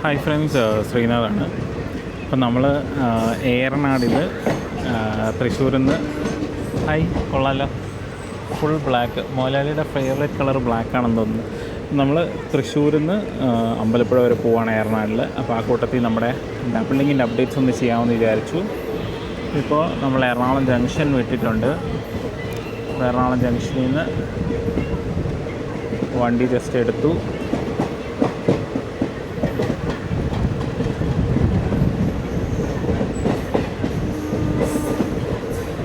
Hi friends, ശ്രീനാഥാണ്. അപ്പം നമ്മൾ ഏറനാടിൽ തൃശ്ശൂരിൽ നിന്ന് കൊള്ളാമല്ലോ, ഫുൾ ബ്ലാക്ക്. മോലാലിയുടെ ഫേവറേറ്റ് കളർ ബ്ലാക്കാണെന്ന് തോന്നുന്നു. നമ്മൾ തൃശ്ശൂരിൽ നിന്ന് അമ്പലപ്പുഴ വരെ പോവുകയാണ് ഏറനാടിൽ. അപ്പോൾ ആ കൂട്ടത്തിൽ നമ്മുടെ ഡബിളിങ്ങിൻ്റെ അപ്ഡേറ്റ്സ് ഒന്ന് ചെയ്യാമെന്ന് വിചാരിച്ചു. ഇപ്പോൾ നമ്മൾ എറണാകുളം ജംഗ്ഷൻ വിട്ടിട്ടുണ്ട്. എറണാകുളം ജംഗ്ഷനിൽ നിന്ന് വണ്ടി ജസ്റ്റ് എടുത്തു.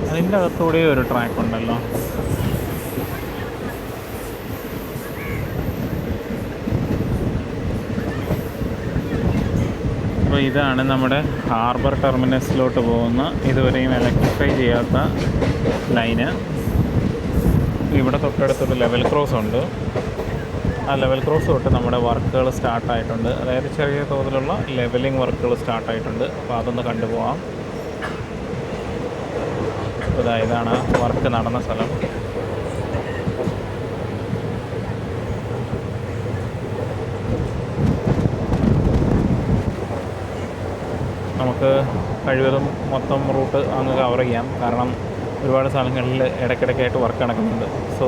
അതിൻ്റെ അകത്തൂടെ ഒരു ട്രാക്ക് ഉണ്ടല്ലോ. അപ്പോൾ ഇതാണ് നമ്മുടെ ഹാർബർ ടെർമിനസിലോട്ട് പോകുന്ന ഇതുവരെയും ഇലക്ട്രിഫൈ ചെയ്യാത്ത ലൈന്. ഇവിടെ തൊട്ടടുത്തൊരു ലെവൽ ക്രോസ് ഉണ്ട്. ആ ലെവൽ ക്രോസ് തൊട്ട് നമ്മുടെ വർക്കുകൾ സ്റ്റാർട്ടായിട്ടുണ്ട്. അതായത് ചെറിയ തോതിലുള്ള ലെവലിംഗ് വർക്കുകൾ സ്റ്റാർട്ടായിട്ടുണ്ട്. അപ്പോൾ അതൊന്ന് കണ്ടുപോകാം. ഇതാണ് വർക്ക് നടന്ന സ്ഥലം. നമുക്ക് കഴിവതും മൊത്തം റൂട്ട് അങ്ങ് കവർ ചെയ്യാം. കാരണം ഒരുപാട് സ്ഥലങ്ങളിൽ ഇടയ്ക്കിടയ്ക്കായിട്ട് വർക്ക് നടക്കുന്നുണ്ട്. സോ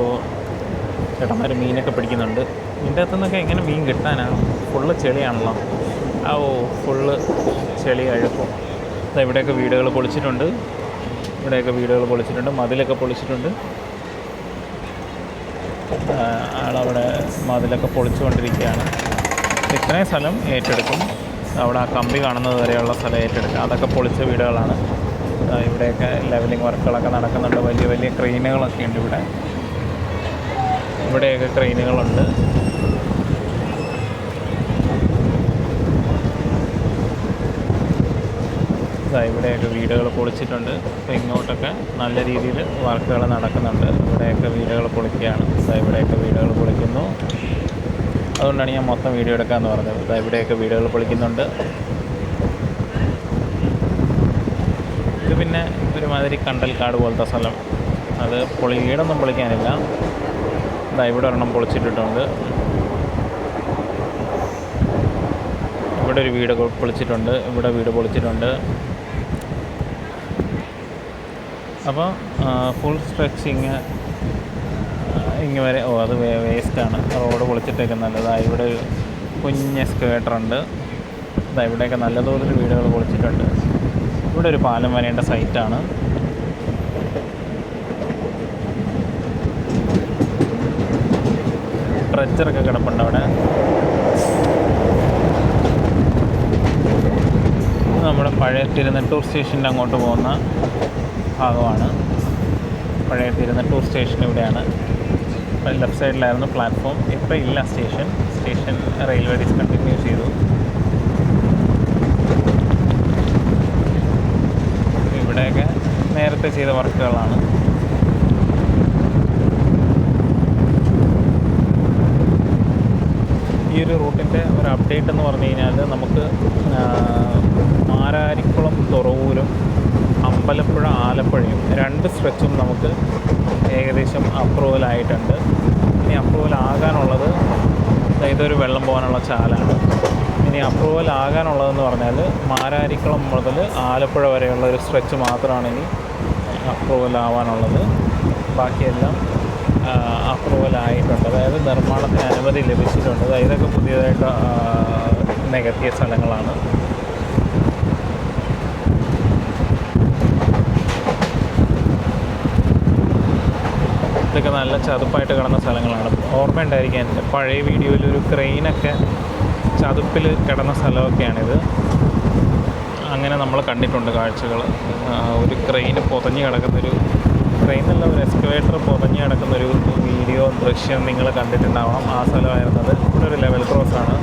ചേട്ടന്മാർ മീനൊക്കെ പിടിക്കുന്നുണ്ട്. ഇതിൻ്റെ അകത്തു നിന്നൊക്കെ എങ്ങനെ മീൻ കിട്ടാനാണ്? ഫുള്ള് ചെളിയാണല്ലോ. ഫുള്ള് ചെളി അഴുക്കും. ഇവിടെയൊക്കെ വീടുകൾ പൊളിച്ചിട്ടുണ്ട്. മതിലൊക്കെ പൊളിച്ചിട്ടുണ്ട്. ആളവിടെ മതിലൊക്കെ പൊളിച്ചുകൊണ്ടിരിക്കുകയാണ്. ഇത്രയും സ്ഥലം ഏറ്റെടുക്കും. അവിടെ ആ കമ്പി കാണുന്നത് വരെയുള്ള സ്ഥലം ഏറ്റെടുക്കുക. അതൊക്കെ പൊളിച്ച വീടുകളാണ്. ഇവിടെയൊക്കെ ലെവലിംഗ് വർക്കുകളൊക്കെ നടക്കുന്നുണ്ട്. വലിയ വലിയ ക്രെയിനുകളൊക്കെ ഉണ്ട് ഇവിടെയൊക്കെ ക്രെയിനുകളുണ്ട്. ഇവിടെയൊക്കെ വീടുകൾ പൊളിച്ചിട്ടുണ്ട്. അപ്പോൾ ഇങ്ങോട്ടൊക്കെ നല്ല രീതിയിൽ വർക്കുകൾ നടക്കുന്നുണ്ട്. ഇവിടെയൊക്കെ വീടുകൾ പൊളിക്കുകയാണ്. ഇവിടെയൊക്കെ വീടുകൾ പൊളിക്കുന്നു. അതുകൊണ്ടാണ് ഞാൻ മൊത്തം വീഡിയോ എടുക്കാമെന്ന് പറഞ്ഞത്. ഇവിടെയൊക്കെ വീടുകൾ പൊളിക്കുന്നുണ്ട്. ഇത് പിന്നെ ഒരുമാതിരി കണ്ടൽക്കാട് പോലത്തെ സ്ഥലം. അത് വീടൊന്നും പൊളിക്കാനില്ല. ഇവിടെ ഒരെണ്ണം പൊളിച്ചിട്ടിട്ടുണ്ട്. ഇവിടെ ഒരു വീട് പൊളിച്ചിട്ടുണ്ട്. ഇവിടെ വീട് പൊളിച്ചിട്ടുണ്ട്. അപ്പോൾ ഫുൾ സ്ട്രെച്ചിങ് ഇങ്ങ് വരെ. അത് വേസ്റ്റാണ്. റോഡ് പൊളിച്ചിട്ടേക്കുന്നത്. ഇവിടെ ഒരു കുഞ്ഞ് സ്കേട്ടറുണ്ട്. ഇവിടെയൊക്കെ നല്ല തോതിൽ വീടുകൾ പൊളിച്ചിട്ടുണ്ട്. ഇവിടെ ഒരു പാലം വരേണ്ട സൈറ്റാണ്. ട്രെച്ചറൊക്കെ കിടപ്പുണ്ട് അവിടെ. നമ്മുടെ പഴയ തിരുനെട്ടൂർ സ്റ്റേഷൻ്റെ അങ്ങോട്ട് പോകുന്ന ഭാഗമാണ്. പഴയ തിരുനെട്ടൂർ സ്റ്റേഷൻ ഇവിടെയാണ്. ലെഫ്റ്റ് സൈഡിലായിരുന്നു പ്ലാറ്റ്ഫോം. ഇപ്പോൾ ഇല്ല സ്റ്റേഷൻ റെയിൽവേ ഡിസ്കണ്ടിന്യൂ ചെയ്തു. ഇവിടെയൊക്കെ നേരത്തെ ചെയ്ത വർക്കുകളാണ്. ഈ ഒരു റൂട്ടിൻ്റെ ഒരു അപ്ഡേറ്റ് എന്ന് പറഞ്ഞു കഴിഞ്ഞാൽ നമുക്ക് മാരാരിക്കുളം തുറവൂരും അമ്പലപ്പുഴ ആലപ്പുഴയും 2 സ്ട്രെച്ചും നമുക്ക് ഏകദേശം അപ്രൂവലായിട്ടുണ്ട്. ഇനി അപ്രൂവൽ ആകാനുള്ളത് ഇതൊരു വെള്ളം പോകാനുള്ള ചാലാണ്. ഇനി അപ്രൂവൽ ആകാനുള്ളതെന്ന് പറഞ്ഞാൽ മാരാരിക്കുളം മുതൽ ആലപ്പുഴ വരെയുള്ള ഒരു സ്ട്രെച്ച് മാത്രമാണ് ഇനി അപ്രൂവൽ ആവാനുള്ളത്. ബാക്കിയെല്ലാം അപ്രൂവലായിട്ടുണ്ട്. അതായത് നിർമ്മാണത്തിന് അനുമതി ലഭിച്ചിട്ടുണ്ട്. ഇതൊക്കെ പുതിയതായിട്ട് നികത്തിയ സ്ഥലങ്ങളാണ്. ഇതൊക്കെ നല്ല ചതുപ്പായിട്ട് കിടന്ന സ്ഥലങ്ങളാണ്. ഓർമ്മയുണ്ടായിരിക്കാൻ എൻ്റെ പഴയ വീഡിയോയിൽ ഒരു ക്രെയിനൊക്കെ ചതുപ്പിൽ കിടന്ന സ്ഥലമൊക്കെയാണിത്. അങ്ങനെ നമ്മൾ കണ്ടിട്ടുണ്ട് കാഴ്ചകൾ. ഒരു ക്രെയിന് പൊതഞ്ഞ് കിടക്കുന്നൊരു ട്രെയിനല്ല, ഒരു എക്സ്കവേറ്റർ പൊതഞ്ഞ് കിടക്കുന്നൊരു ദൃശ്യം നിങ്ങൾ കണ്ടിട്ടുണ്ടാവണം. ആ സ്ഥലമായിരുന്നത്. ഇവിടെ ഒരു ലെവൽ ക്രോസാണ്.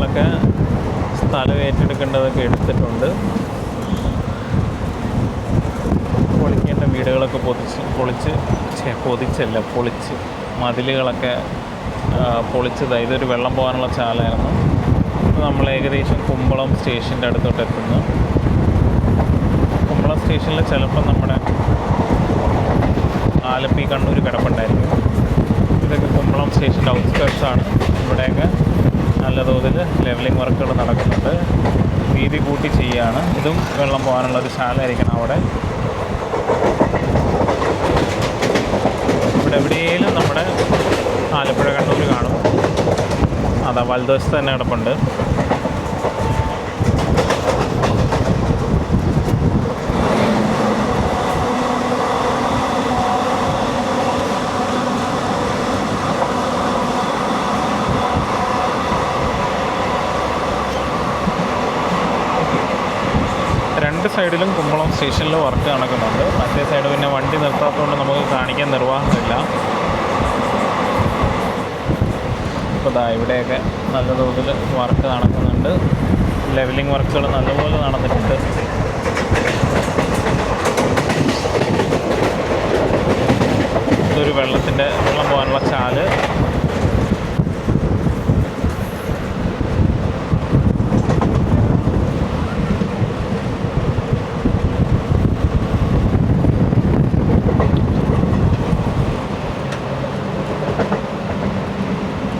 കാര്യങ്ങളൊക്കെ സ്ഥലം ഏറ്റെടുക്കേണ്ടതൊക്കെ എടുത്തിട്ടുണ്ട്. പൊളിക്കേണ്ട വീടുകളൊക്കെ പൊളിച്ച് മതിലുകളൊക്കെ പൊളിച്ചതാണ്. ഇതൊരു വെള്ളം പോകാനുള്ള ചാലായിരുന്നു. നമ്മൾ ഏകദേശം കുമ്പളം സ്റ്റേഷൻ്റെ അടുത്തോട്ട് എത്തുന്നു. കുമ്പളം സ്റ്റേഷനിൽ ചിലപ്പോൾ നമ്മുടെ ആലപ്പി കണ്ണൂർ കിടപ്പുണ്ടായിരിക്കും. ഇതൊക്കെ കുമ്പളം സ്റ്റേഷൻ്റെ ഔട്ട്സ്കേർട്സാണ്. ഇവിടെയൊക്കെ നല്ല തോതിൽ ലെവലിംഗ് വർക്കുകൾ നടക്കുന്നുണ്ട്. വീതി കൂട്ടി ചെയ്യുകയാണ്. ഇതും വെള്ളം പോകാനുള്ളൊരു ശാലയായിരിക്കണം അവിടെ. ഇവിടെ എവിടെയെങ്കിലും നമ്മുടെ ആലപ്പുഴ കണ്ണൂർ കാണും. അതാ വലതുവശത്ത് തന്നെ കിടപ്പുണ്ട്. രണ്ട് സൈഡിലും കുമ്പളം സ്റ്റേഷനിൽ വർക്ക് നടക്കുന്നുണ്ട്. മറ്റേ സൈഡ് പിന്നെ വണ്ടി നിർത്താത്തതുകൊണ്ട് നമുക്ക് കാണിക്കാൻ നിർവാഹമില്ല. അപ്പോൾ ദാ ഇവിടെയൊക്കെ നല്ല തോതിൽ വർക്ക് നടക്കുന്നുണ്ട്. ലെവലിംഗ് വർക്കുകൾ നല്ലപോലെ നടന്നിട്ടുണ്ട്. ഇതൊരു വെള്ളം പോകാനുള്ള ചാല്.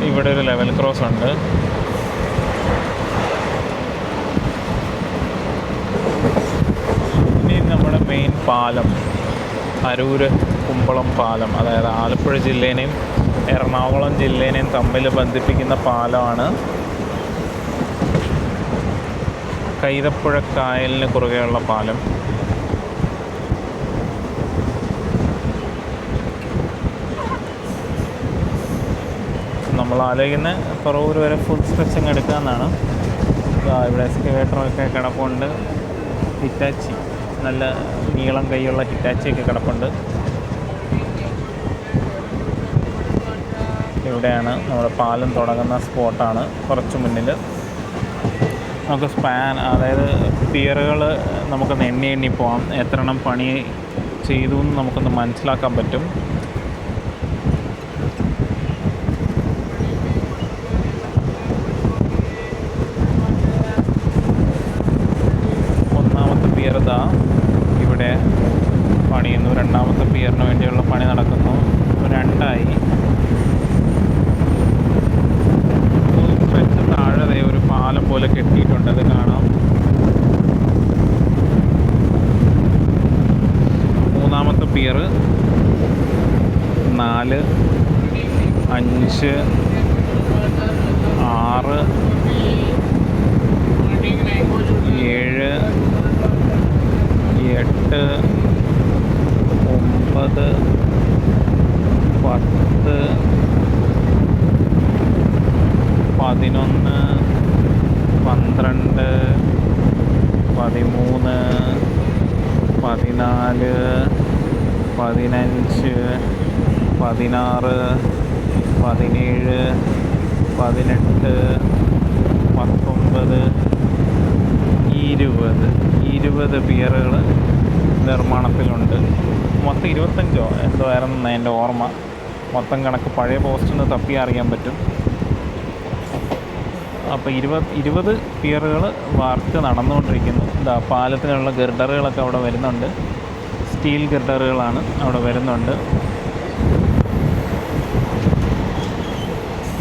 ഇവിടെ ഒരു ലെവൽ ക്രോസ് ഉണ്ട്. ഇനി നമ്മുടെ മെയിൻ പാലം അരൂര് കുമ്പളം പാലം, അതായത് ആലപ്പുഴ ജില്ലേനെയും എറണാകുളം ജില്ലേനെയും തമ്മിൽ ബന്ധിപ്പിക്കുന്ന പാലമാണ്. കൈതപ്പുഴ കായലിന് കുറുകെയുള്ള പാലം. നമ്മൾ ആലോചിക്കുന്ന പറവൂർ വരെ ഫുൾ സ്ട്രെച്ചിങ് എടുക്കാമെന്നാണ്. ഇവിടെ എക്സ്കവേറ്ററൊക്കെ കിടപ്പുണ്ട്. ഹിറ്റാച്ചി, നല്ല നീളം കൈയുള്ള ഹിറ്റാച്ചിയൊക്കെ കിടപ്പുണ്ട്. ഇവിടെയാണ് നമ്മുടെ പാലം തുടങ്ങുന്ന സ്പോട്ടാണ്. കുറച്ച് മുന്നിൽ നമുക്ക് അതായത് പിയറുകൾ നമുക്കൊന്ന് എണ്ണി പോകാം. എത്ര എണ്ണം പണി ചെയ്തു എന്ന് നമുക്കൊന്ന് മനസ്സിലാക്കാൻ പറ്റും. പിയർതാ ഇവിടെ പണിയുന്നു. രണ്ടാമത്തെ പിയറിന് വേണ്ടിയുള്ള പണി നടക്കുന്നു. രണ്ടായി. താഴെ ഒരു പാലം പോലെ കെട്ടിയിട്ടുണ്ട്, അത് കാണാം. മൂന്നാമത്തെ പിയർ 4, 5, 6, 7, 8, 9, 10, 11, 12, 13, 14, 15, 16, 17, 18, 19, 20 പിയറുകൾ നിർമ്മാണത്തിലുണ്ട്. മൊത്തം 25 എന്തോ ആയിരുന്നു എൻ്റെ ഓർമ്മ. മൊത്തം കണക്ക് പഴയ പോസ്റ്റിന് തപ്പി അറിയാൻ പറ്റും. അപ്പോൾ 20 പിയറുകൾ വർക്ക് നടന്നുകൊണ്ടിരിക്കുന്നു. ഇതാ പാലത്തിനുള്ള ഗിർഡറുകളൊക്കെ അവിടെ വരുന്നുണ്ട്. സ്റ്റീൽ ഗിർഡറുകളാണ് അവിടെ വരുന്നുണ്ട്.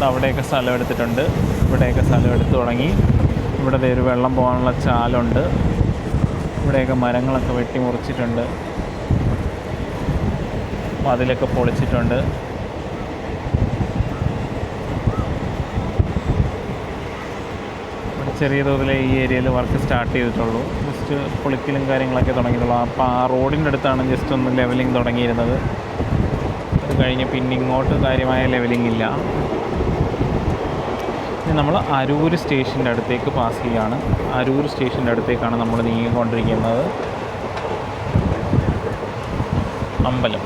അവിടെയൊക്കെ സ്ഥലം എടുത്തിട്ടുണ്ട്. ഇവിടെയൊക്കെ സ്ഥലം എടുത്തു തുടങ്ങി. ഇവിടെ ഒരു വെള്ളം പോകാനുള്ള ചാലുണ്ട്. ഇവിടെയൊക്കെ മരങ്ങളൊക്കെ വെട്ടി മുറിച്ചിട്ടുണ്ട്. മതിലൊക്കെ പൊളിച്ചിട്ടുണ്ട്. ചെറിയ തോതിൽ ഈ ഏരിയയിൽ വർക്ക് സ്റ്റാർട്ട് ചെയ്തിട്ടുള്ളൂ. ജസ്റ്റ് പൊളിക്കലും കാര്യങ്ങളൊക്കെ തുടങ്ങിയിട്ടുള്ളൂ. അപ്പോൾ ആ റോഡിൻ്റെ അടുത്താണ് ജസ്റ്റ് ഒന്ന് ലെവലിംഗ് തുടങ്ങിയിരുന്നത്. അത് കഴിഞ്ഞ് പിന്നെ ഇങ്ങോട്ട് കാര്യമായ ലെവലിംഗ് ഇല്ല. ഇനി നമ്മൾ അരൂർ സ്റ്റേഷൻ്റെ അടുത്തേക്ക് പാസ് ചെയ്യുകയാണ്. അരൂർ സ്റ്റേഷൻ്റെ അടുത്തേക്കാണ് നമ്മൾ നീങ്ങിക്കൊണ്ടിരിക്കുന്നത്. അമ്പലം.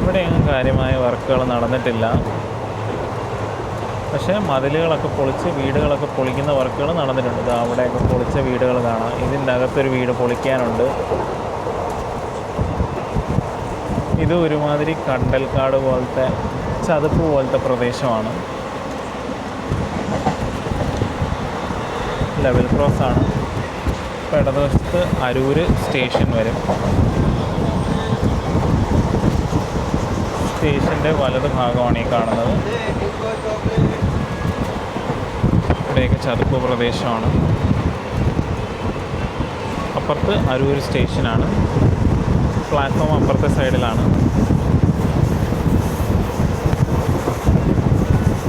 ഇവിടെ ഇവിടെയൊന്നും കാര്യമായ വർക്കുകൾ നടന്നിട്ടില്ല. പക്ഷേ മതിലുകളൊക്കെ പൊളിച്ച് വീടുകളൊക്കെ പൊളിക്കുന്ന വർക്കുകൾ നടന്നിട്ടുണ്ട്. അവിടെയൊക്കെ പൊളിച്ച വീടുകൾ കാണാം. ഇതിൻ്റെ അകത്തൊരു വീട് പൊളിക്കാനുണ്ട്. ഇത് ഒരുമാതിരി കണ്ടൽക്കാട് പോലത്തെ ചതുപ്പ് പോലത്തെ പ്രദേശമാണ്. ലെവൽ ക്രോസ് ആണ്. ഇപ്പോൾ ഇടതുവശത്ത് അരൂർ സ്റ്റേഷൻ വരും. സ്റ്റേഷൻ്റെ വലത് ഭാഗമാണ് ഈ കാണുന്നത്. ഇവിടെയൊക്കെ ചതുപ്പ് പ്രദേശമാണ്. അപ്പുറത്ത് അരൂർ സ്റ്റേഷനാണ്. പ്ലാറ്റ്ഫോം അപ്പുറത്തെ സൈഡിലാണ്.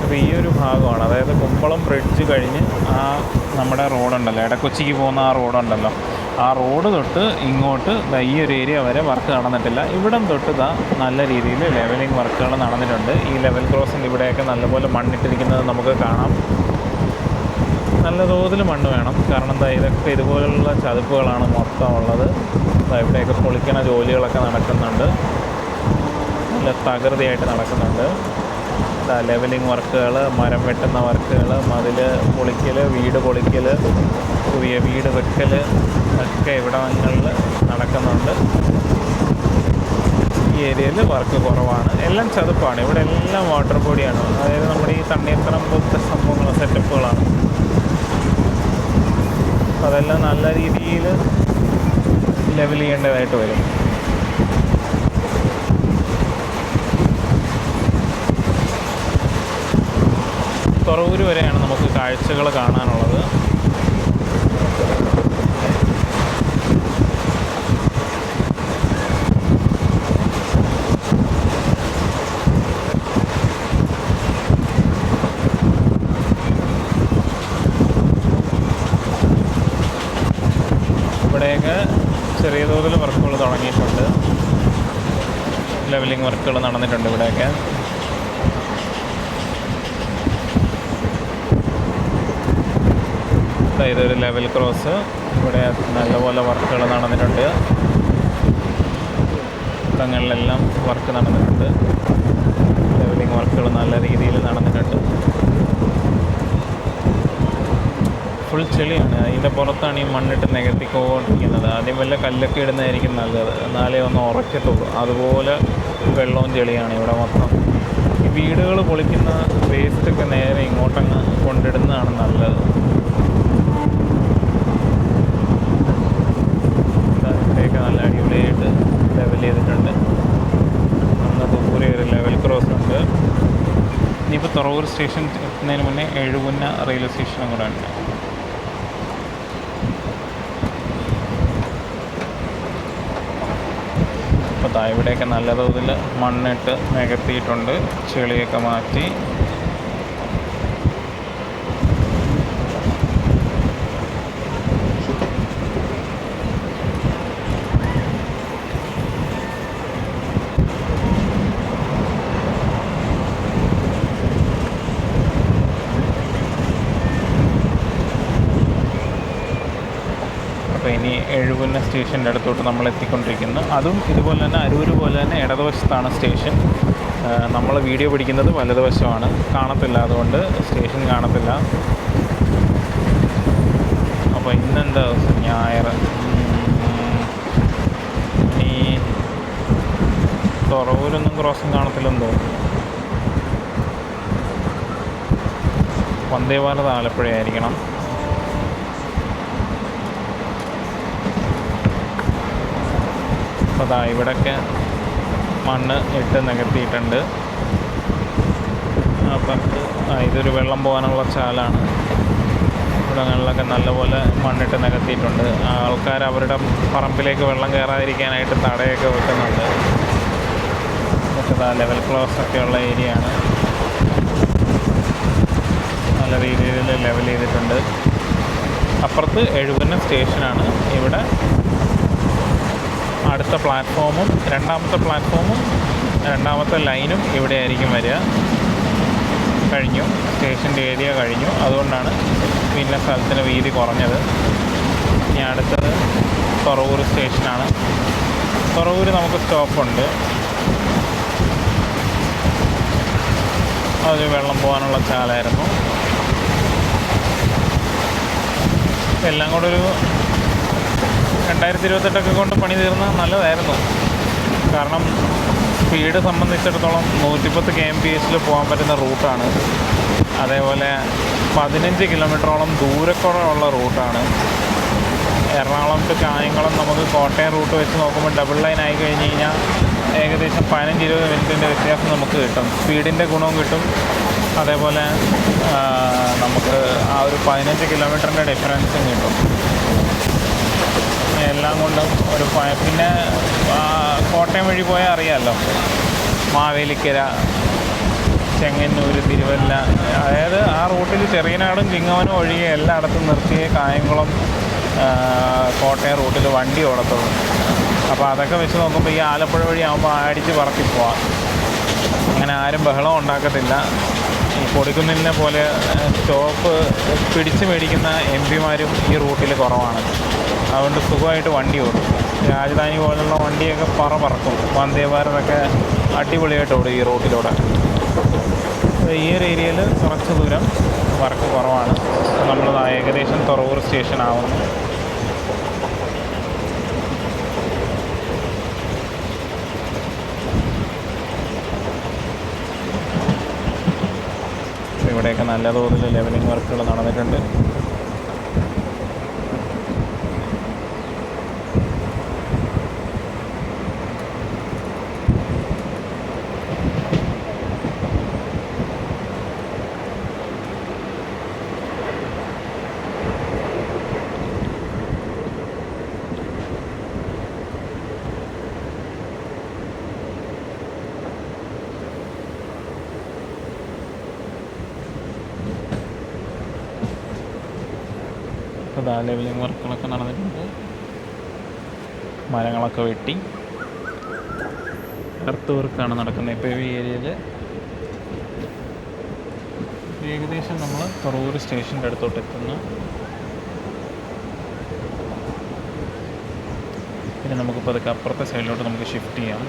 അപ്പോൾ ഈ ഒരു ഭാഗമാണ്, അതായത് കുമ്പളം ബ്രിഡ്ജ് കഴിഞ്ഞ് ആ നമ്മുടെ റോഡുണ്ടല്ലോ, ഇടക്കൊച്ചിക്ക് പോകുന്ന ആ റോഡുണ്ടല്ലോ, ആ റോഡ് തൊട്ട് ഇങ്ങോട്ട് ഈ ഒരു ഏരിയ വരെ വർക്ക് നടന്നിട്ടില്ല. ഇവിടം തൊട്ട് നല്ല രീതിയിൽ ലെവലിംഗ് വർക്കുകൾ നടന്നിട്ടുണ്ട്. ഈ ലെവൽ ക്രോസിൻ്റെ ഇവിടെയൊക്കെ നല്ലപോലെ മണ്ണിട്ടിരിക്കുന്നത് നമുക്ക് കാണാം. നല്ല തോതിൽ മണ്ണ് വേണം, കാരണം ഇതൊക്കെ ഇതുപോലുള്ള ചതുപ്പുകളാണ് മൊത്തം ഉള്ളത്. ഇവിടെയൊക്കെ പൊളിക്കണ ജോലികളൊക്കെ നടക്കുന്നുണ്ട്, നല്ല തകൃതിയായിട്ട് നടക്കുന്നുണ്ട്. ലെവലിംഗ് വർക്കുകൾ, മരം വെട്ടുന്ന വർക്കുകൾ, മതിൽ പൊളിക്കൽ, വീട് പൊളിക്കൽ, പുതിയ വീട് വെക്കൽ ഒക്കെ ഇവിടങ്ങളിൽ നടക്കുന്നുണ്ട്. ഈ ഏരിയയിൽ വർക്ക് കുറവാണ്. എല്ലാം ചതുപ്പാണ്. ഇവിടെ എല്ലാം വാട്ടർ ബോഡിയാണ്, അതായത് നമ്മുടെ ഈ തണ്ണീർത്തടം പോലത്തെ സംഭവങ്ങൾ, സെറ്റപ്പുകളാണ്. അതെല്ലാം നല്ല രീതിയിൽ ലെവൽ ചെയ്യേണ്ടതായിട്ട് വരും. തുറവൂർ വരെയാണ് നമുക്ക് കാഴ്ചകൾ കാണാനുള്ളത്. ഇവിടെയൊക്കെ ചെറിയ തോതിൽ വർക്കുകൾ തുടങ്ങിയിട്ടുണ്ട്. ലെവലിംഗ് വർക്കുകൾ നടന്നിട്ടുണ്ട് ഇവിടെയൊക്കെ. ഇതൊരു ലെവൽ ക്രോസ്. ഇവിടെ നല്ലപോലെ വർക്കുകൾ നടന്നിട്ടുണ്ട്. ഇടങ്ങളിലെല്ലാം വർക്ക് നടന്നിട്ടുണ്ട്. ലെവലിംഗ് വർക്കുകൾ നല്ല രീതിയിൽ നടന്നിട്ടുണ്ട്. ഫുൾ ചെളിയാണ്. അതിൻ്റെ പുറത്താണ് ഈ മണ്ണിട്ട് നികത്തിക്കൊണ്ടിരിക്കുന്നത്. ആദ്യം വല്ല കല്ലൊക്കെ ഇടുന്നതായിരിക്കും നല്ലത്, എന്നാലേ ഒന്ന് ഉറക്കത്തുള്ളൂ. അതുപോലെ വെള്ളവും ചെളിയാണ് ഇവിടെ മൊത്തം. ഈ വീടുകൾ പൊളിക്കുന്ന വേസ്റ്റൊക്കെ നേരെ ഇങ്ങോട്ടങ്ങ് കൊണ്ടിടുന്നതാണ് നല്ലത്. ഇവിടെയൊക്കെ നല്ല അടിപൊളിയായിട്ട് ലെവൽ ചെയ്തിട്ടുണ്ട്. അന്ന് ദൂരെ ഒരു ലെവൽ ക്രോസ് ഉണ്ട്. ഇനിയിപ്പോൾ തുറവൂർ സ്റ്റേഷൻ എത്തുന്നതിന് മുന്നേ എഴുപുന്ന റെയിൽവേ സ്റ്റേഷനും കൂടെ ഉണ്ട്. അപ്പോൾ ഇവിടെയൊക്കെ നല്ല തോതിൽ മണ്ണിട്ട് നികത്തിയിട്ടുണ്ട്, ചെളിയൊക്കെ മാറ്റി. അപ്പോൾ ഇനി എഴുപുന്ന സ്റ്റേഷൻ്റെ അടുത്തോട്ട് നമ്മൾ എത്തിക്കൊണ്ടിരിക്കുന്നു. അതും ഇതുപോലെ തന്നെ അരൂർ പോലെ തന്നെ ഇടതുവശത്താണ് സ്റ്റേഷൻ. നമ്മൾ വീഡിയോ പിടിക്കുന്നത് വലതുവശമാണ്, കാണത്തില്ല, അതുകൊണ്ട് സ്റ്റേഷൻ കാണത്തില്ല. അപ്പോൾ ഇന്നെന്താ ദിവസം? ഞായർ. ഇനി തുറവൂരൊന്നും ക്രോസിങ് കാണത്തില്ലെന്ന് തോന്നുന്നു. വന്ദേ ഭാരത് ആലപ്പുഴയായിരിക്കണം. അപ്പോൾ ഇവിടെയൊക്കെ മണ്ണ് ഇട്ട് നികത്തിയിട്ടുണ്ട്. അപ്പം ഇതൊരു വെള്ളം പോകാനുള്ള ചാലാണ്. ഇവിടങ്ങളിലൊക്കെ നല്ലപോലെ മണ്ണിട്ട് നികത്തിയിട്ടുണ്ട്. ആൾക്കാർ അവരുടെ പറമ്പിലേക്ക് വെള്ളം കയറാതിരിക്കാനായിട്ട് തടയൊക്കെ വെക്കുന്നുണ്ട്. പക്ഷേ ലെവൽ ക്രോസ് ഒക്കെയുള്ള ഏരിയയാണ്. നല്ല രീതിയിൽ ലെവൽ ചെയ്തിട്ടുണ്ട്. അപ്പുറത്ത് എഴുപുന്ന സ്റ്റേഷനാണ്. ഇവിടെ അടുത്ത പ്ലാറ്റ്ഫോമും രണ്ടാമത്തെ ലൈനും ഇവിടെ ആയിരിക്കും വരിക. കഴിഞ്ഞു, സ്റ്റേഷൻ്റെ ഏരിയ കഴിഞ്ഞു. അതുകൊണ്ടാണ് പിന്നെ സ്ഥലത്തിന് വീതി കുറഞ്ഞത്. ഇനി അടുത്തത് തുറവൂർ സ്റ്റേഷനാണ്. തുറവൂർ നമുക്ക് സ്റ്റോപ്പുണ്ട്. അത് വെള്ളം പോകാനുള്ള ചാലായിരുന്നു. എല്ലാം കൂടെ ഒരു 2028 കൊണ്ട് പണി തീർന്ന നല്ലതായിരുന്നു. കാരണം സ്പീഡ് സംബന്ധിച്ചിടത്തോളം 110 kmph പോകാൻ പറ്റുന്ന റൂട്ടാണ്. അതേപോലെ 15 കിലോമീറ്ററോളം ദൂരക്കുറവുള്ള റൂട്ടാണ്. എറണാകുളം ടു കായംകുളം നമുക്ക് കോട്ടയം റൂട്ട് വെച്ച് നോക്കുമ്പോൾ ഡബിൾ ലൈൻ ആയി കഴിഞ്ഞ് കഴിഞ്ഞാൽ ഏകദേശം 15-20 മിനിറ്റിൻ്റെ വ്യത്യാസം നമുക്ക് കിട്ടും. സ്പീഡിൻ്റെ ഗുണവും കിട്ടും. അതേപോലെ നമുക്ക് ആ ഒരു 15 കിലോമീറ്ററിൻ്റെ ഡിഫറൻസും കിട്ടും. എല്ലാം കൊണ്ടും ഒരു പിന്നെ കോട്ടയം വഴി പോയാൽ അറിയാമല്ലോ, മാവേലിക്കര, ചെങ്ങന്നൂർ, തിരുവല്ല, അതായത് ആ റൂട്ടിൽ ചെറിയനാടും ചിങ്ങവനും ഒഴികെ എല്ലായിടത്തും നിർത്തിയേ കായംകുളം കോട്ടയം റൂട്ടിൽ വണ്ടി ഓടത്തുള്ളൂ. അപ്പോൾ അതൊക്കെ വെച്ച് നോക്കുമ്പോൾ ഈ ആലപ്പുഴ വഴി ആകുമ്പോൾ അടിച്ച് പറത്തി പോവാം. അങ്ങനെ ആരും ബഹളം ഉണ്ടാക്കത്തില്ല. ഈ കൊടിക്കുന്നിലിനെ പോലെ സ്റ്റോപ്പ് പിടിച്ച് മേടിക്കുന്ന MP-മാരും ഈ റൂട്ടിൽ കുറവാണ്. അതുകൊണ്ട് സുഖമായിട്ട് വണ്ടി ഓടും. രാജധാനി പോലുള്ള വണ്ടിയൊക്കെ പറക്കും. വന്ദേ ഭാരതൊക്കെ അടിപൊളിയായിട്ട് ഓടും ഈ റൂട്ടിലൂടെ. ഈ ഒരു ഏരിയയിൽ കുറച്ച് ദൂരം വർക്ക് കുറവാണ്. നമ്മൾ ഏകദേശം തുറവൂർ സ്റ്റേഷൻ ആവുന്നു. ഇവിടെയൊക്കെ നല്ല തോതിൽ ലെവലിംഗ് വർക്കുകൾ നടന്നിട്ടുണ്ട്. ലെവലിംഗ് വർക്കുകളൊക്കെ നടന്നിട്ടുണ്ട്. മരങ്ങളൊക്കെ വെട്ടി എർത്ത് വർക്കാണ് നടക്കുന്നത് ഇപ്പോൾ ഈ ഏരിയയിൽ. ഏകദേശം നമ്മൾ തുറവൂർ സ്റ്റേഷൻ്റെ അടുത്തോട്ട് എത്തുന്നു. പിന്നെ നമുക്കിപ്പോൾ അതൊക്കെ അപ്പുറത്തെ സൈഡിലോട്ട് നമുക്ക് ഷിഫ്റ്റ് ചെയ്യാം.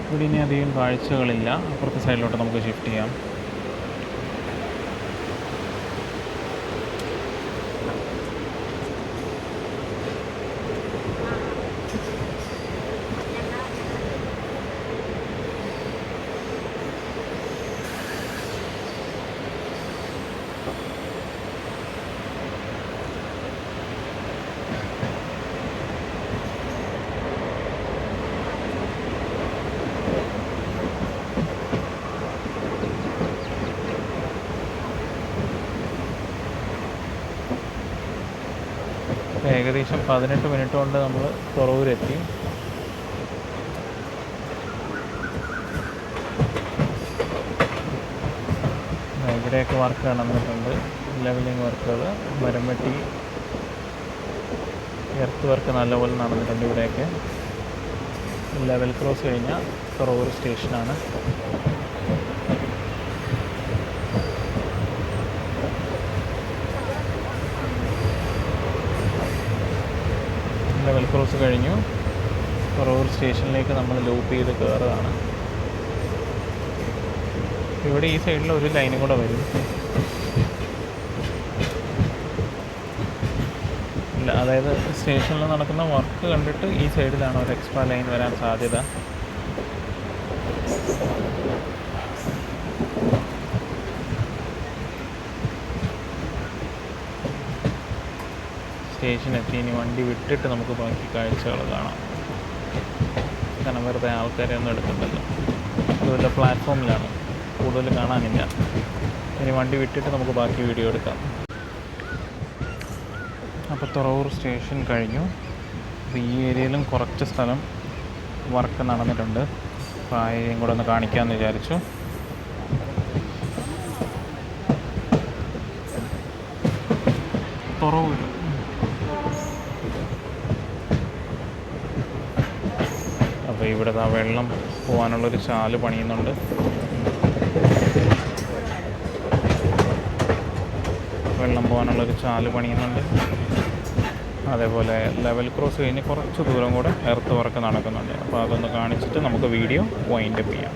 ഇവിടെ ഇനി അധികം കാഴ്ചകളില്ല. അപ്പുറത്തെ സൈഡിലോട്ട് നമുക്ക് ഷിഫ്റ്റ് ചെയ്യാം. ഏകദേശം 18 മിനിറ്റ് കൊണ്ട് നമ്മൾ തുറവൂരെത്തി. ഇവിടെയൊക്കെ വർക്ക് നടന്നിട്ടുണ്ട്. ലെവലിംഗ് വർക്കുകൾ, മരം വെട്ടി, എർത്ത് വർക്ക് നല്ലപോലെ നടന്നിട്ടുണ്ട്. ഇവിടെയൊക്കെ ലെവൽ ക്രോസ് കഴിഞ്ഞാൽ തുറവൂർ സ്റ്റേഷനാണ്. ലെവൽ ക്രോസ് കഴിഞ്ഞു. തുറവൂർ സ്റ്റേഷനിലേക്ക് നമ്മൾ ലൂപ്പ് ചെയ്ത് കയറുകയാണ്. ഇവിടെ ഈ സൈഡിൽ ഒരു ലൈനും കൂടെ വരും. അതായത് സ്റ്റേഷനിൽ നടക്കുന്ന വർക്ക് കണ്ടിട്ട് ഈ സൈഡിലാണ് ഒരു എക്സ്ട്രാ ലൈൻ വരാൻ സാധ്യത. സ്റ്റേഷനെത്തി. ഇനി വണ്ടി വിട്ടിട്ട് നമുക്ക് ബാക്കി കാഴ്ചകൾ കാണാം. കാരണം വെറുതെ ആൾക്കാരെ ഒന്നും എടുക്കണ്ടല്ലോ. അതുപോലെ പ്ലാറ്റ്ഫോമിലാണ്, കൂടുതൽ കാണാനില്ല. ഇനി വണ്ടി വിട്ടിട്ട് നമുക്ക് ബാക്കി വീഡിയോ എടുക്കാം. അപ്പോൾ തുറവൂർ സ്റ്റേഷൻ കഴിഞ്ഞു. അപ്പോൾ ഈ ഏരിയയിലും കുറച്ച് സ്ഥലം വർക്ക് നടന്നിട്ടുണ്ട്. അപ്പോൾ ആ ഏരിയയും കൂടെ ഒന്ന് കാണിക്കാമെന്ന് വിചാരിച്ചു. തുറവൂർ അപ്പോൾ ഇവിടെ വെള്ളം പോകാനുള്ളൊരു ചാല് പണിയുന്നുണ്ട്. വെള്ളം പോകാനുള്ളൊരു ചാല് പണിയുന്നുണ്ട്. അതേപോലെ ലെവൽ ക്രോസ് കഴിഞ്ഞ് കുറച്ച് ദൂരം കൂടെ എർത്ത് വർക്ക് നടക്കുന്നുണ്ട്. അപ്പോൾ അതൊന്ന് കാണിച്ചിട്ട് നമുക്ക് വീഡിയോ വൈൻഡപ്പ് ചെയ്യാം.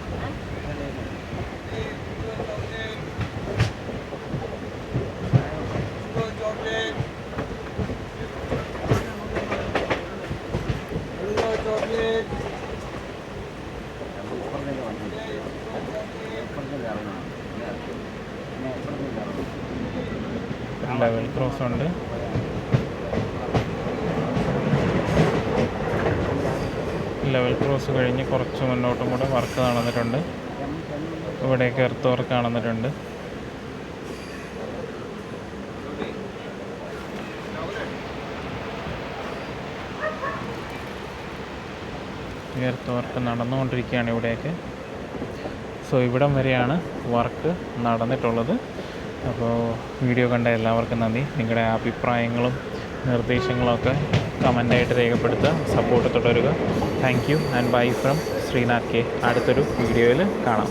ലെവൽ ക്രോസ് ഉണ്ട്. ലെവൽ ക്രോസ് കഴിഞ്ഞ് കുറച്ച് മുന്നോട്ടും കൂടെ വർക്ക് നടന്നിട്ടുണ്ട്. ഇവിടെയൊക്കെ എർത്ത് വർക്ക് നടന്നിട്ടുണ്ട്. എർത്ത് വർക്ക് നടന്നുകൊണ്ടിരിക്കുകയാണ് ഇവിടെയൊക്കെ. സോ ഇവിടം വരെയാണ് വർക്ക് നടന്നിട്ടുള്ളത്. അപ്പോൾ വീഡിയോ കണ്ട എല്ലാവർക്കും നന്ദി. നിങ്ങളുടെ അഭിപ്രായങ്ങളും നിർദ്ദേശങ്ങളൊക്കെ കമൻ്റായിട്ട് രേഖപ്പെടുത്തുക. സപ്പോർട്ട് തുടരുക. Thank you and bye from Sreenath K. അടുത്തൊരു വീഡിയോയിൽ കാണാം.